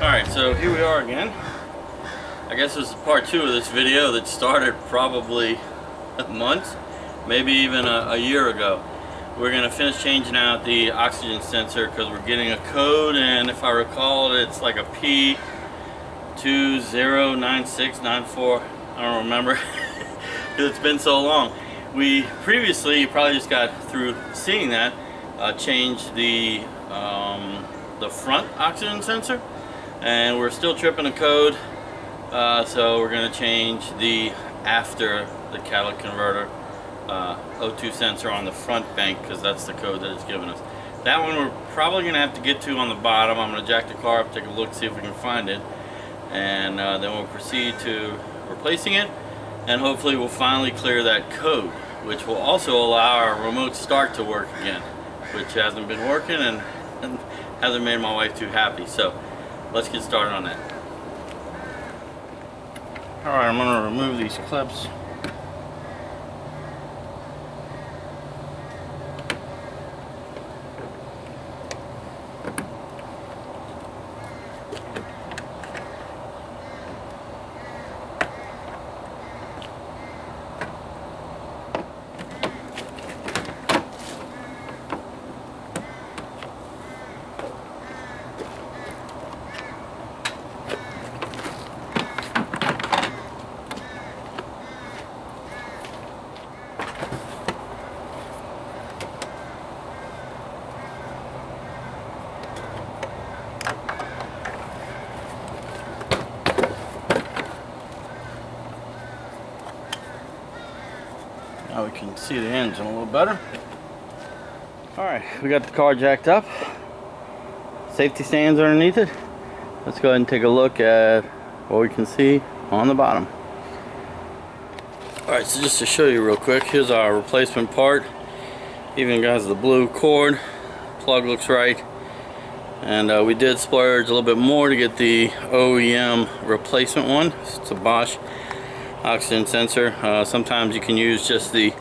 Alright, so here we are again. I guess this is part 2 of this video that started probably months, maybe even a year ago. We're going to finish changing out the oxygen sensor because we're getting a code, and if I recall, it's like a P209694. I don't remember because it's been so long. We previously, you probably just got through seeing that, changed the front oxygen sensor, and we're still tripping a code. So we're going to change the after the catalytic converter O2 sensor on the front bank, because that's the code that it's given us. That one we're probably going to have to get to on the bottom. I'm going to jack the car up, take a look, see if we can find it, and then we'll proceed to replacing it, and hopefully we'll finally clear that code, which will also allow our remote start to work again, which hasn't been working and hasn't made my wife too happy. So let's get started on that. Alright, I'm going to remove these clips. Now we can see the engine a little better. Alright, we got the car jacked up. Safety stands underneath it. Let's go ahead and take a look at what we can see on the bottom. Alright, so just to show you real quick, here's our replacement part. Even has the blue cord. Plug looks right. And we did splurge a little bit more to get the OEM replacement one. It's a Bosch oxygen sensor. Sometimes you can use just the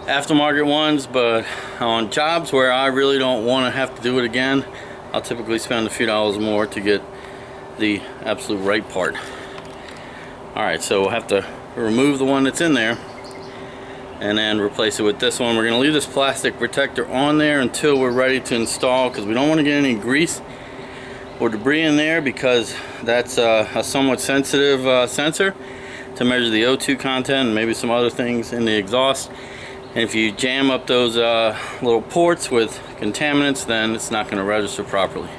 aftermarket ones, but on jobs where I really don't want to have to do it again, I'll typically spend a few dollars more to get the absolute right part. Alright, so we'll have to remove the one that's in there and then replace it with this one. We're going to leave this plastic protector on there until we're ready to install, because we don't want to get any grease or debris in there, because that's a somewhat sensitive sensor to measure the O2 content and maybe some other things in the exhaust. And if you jam up those little ports with contaminants, then it's not going to register properly.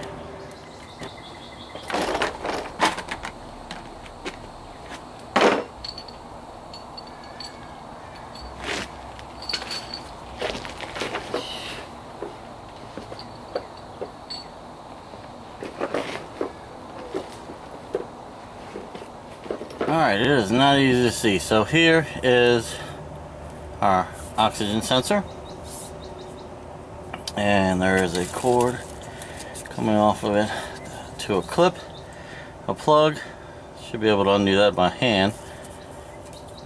Alright, it is not easy to see. So here is our oxygen sensor, and there is a cord coming off of it to a clip, a plug. Should be able to undo that by hand.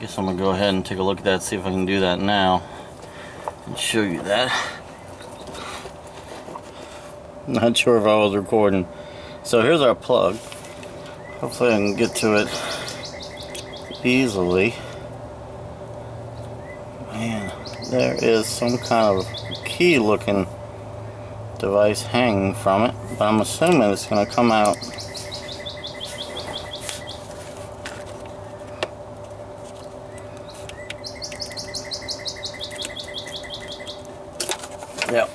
Guess I'm gonna go ahead and take a look at that, see if I can do that now and show you that. Not sure if I was recording. So here's our plug. Hopefully I can get to it easily. Man, there is some kind of key looking device hanging from it, but I'm assuming it's going to come out. Yep.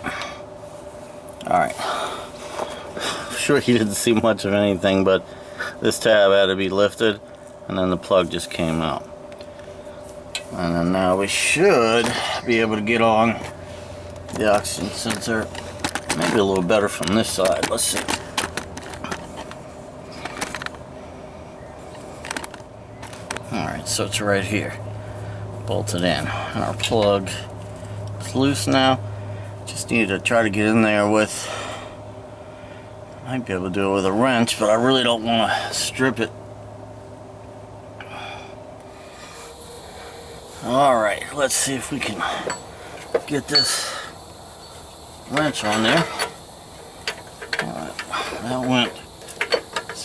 Alright. Sure you didn't see much of anything, but this tab had to be lifted, and then the plug just came out. And then now we should be able to get on the oxygen sensor. Maybe a little better from this side. Let's see. Alright, so it's right here. Bolted in. And our plug is loose now. Just need to try to get in there with... I might be able to do it with a wrench, but I really don't want to strip it. Alright, let's see if we can get this wrench on there. Alright, that went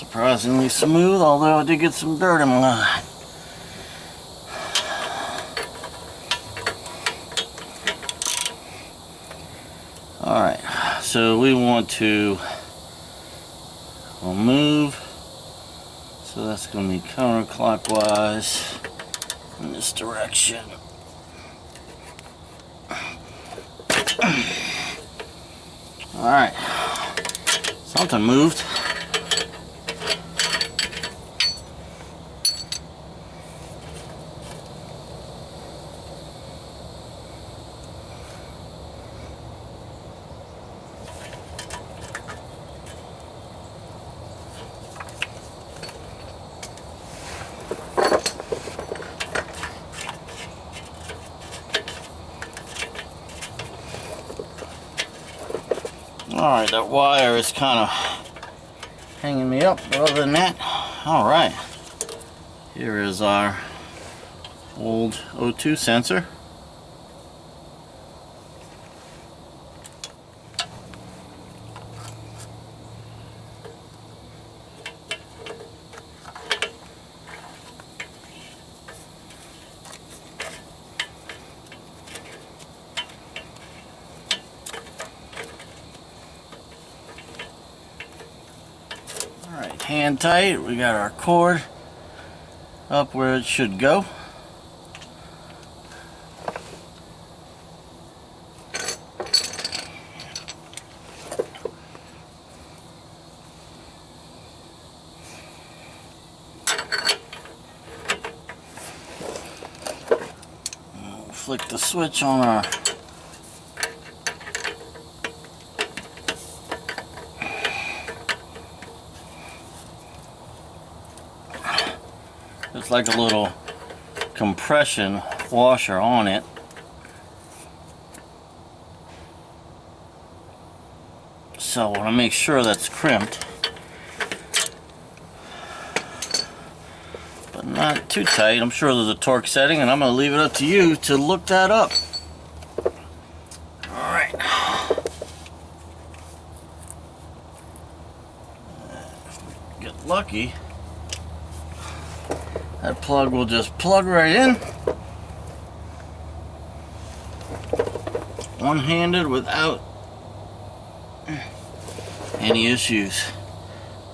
Surprisingly smooth, although I did get some dirt in my line. Alright, so we want to move. So that's going to be counterclockwise in this direction. Alright, something moved. Alright, that wire is kind of hanging me up, but other than that, alright. Here is our old O2 sensor. Alright, hand tight, we got our cord up where it should go. We'll flick the switch on our It's like a little compression washer on it. So I want to make sure that's crimped, but not too tight. I'm sure there's a torque setting, and I'm going to leave it up to you to look that up. Alright. If we get lucky, that plug will just plug right in, one-handed without any issues.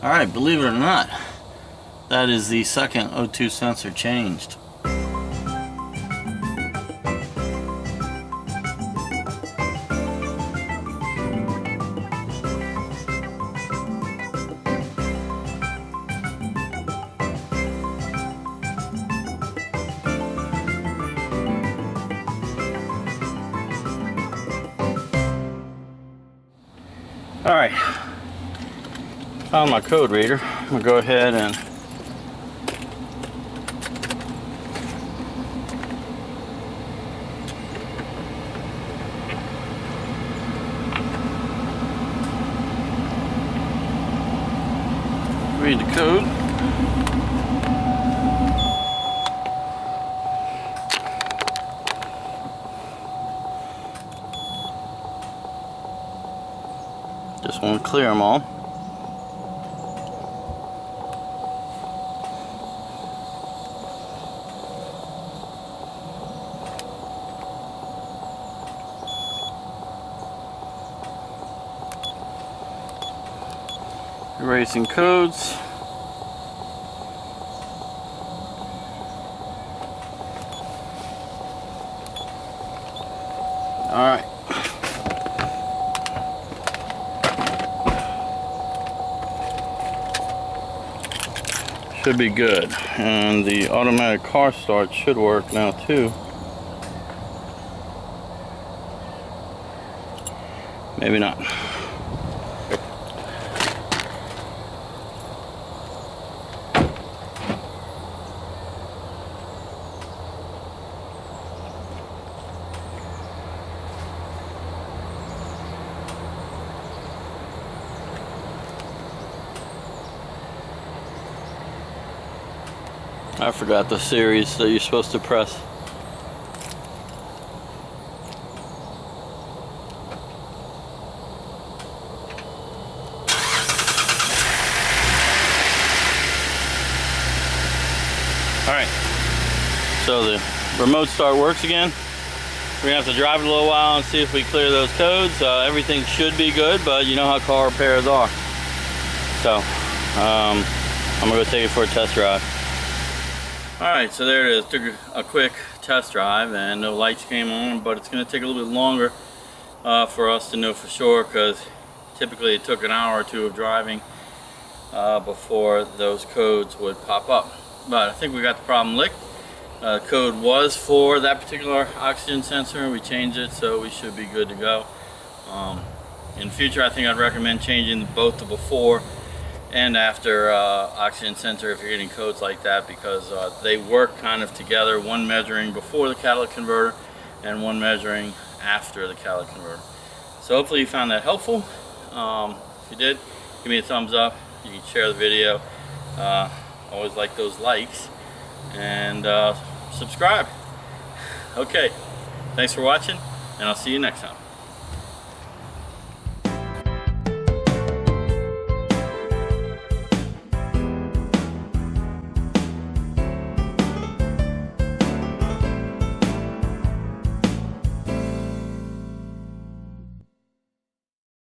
Alright, believe it or not, that is the second O2 sensor changed. Alright, found my code reader. I'm going to go ahead and read the code. Just want to clear them all. Erasing codes. All right. Should be good, and the automatic car start should work now too. Maybe not. I forgot the series that you're supposed to press. So the remote start works again. We're gonna have to drive it a little while and see if we clear those codes. Everything should be good, but you know how car repairs are. So I'm gonna go take it for a test drive. Alright, so there it is. Took a quick test drive and no lights came on, but it's gonna take a little bit longer for us to know for sure, because typically it took an hour or two of driving before those codes would pop up. But I think we got the problem licked. Code was for that particular oxygen sensor. We changed it, so we should be good to go. In the future, I think I'd recommend changing both the before and after oxygen sensor if you're getting codes like that, because they work kind of together, one measuring before the catalytic converter and one measuring after the catalytic converter. So hopefully you found that helpful. If you did, give me a thumbs up. You can share the video. Always like those likes. And subscribe. Okay, thanks for watching, and I'll see you next time.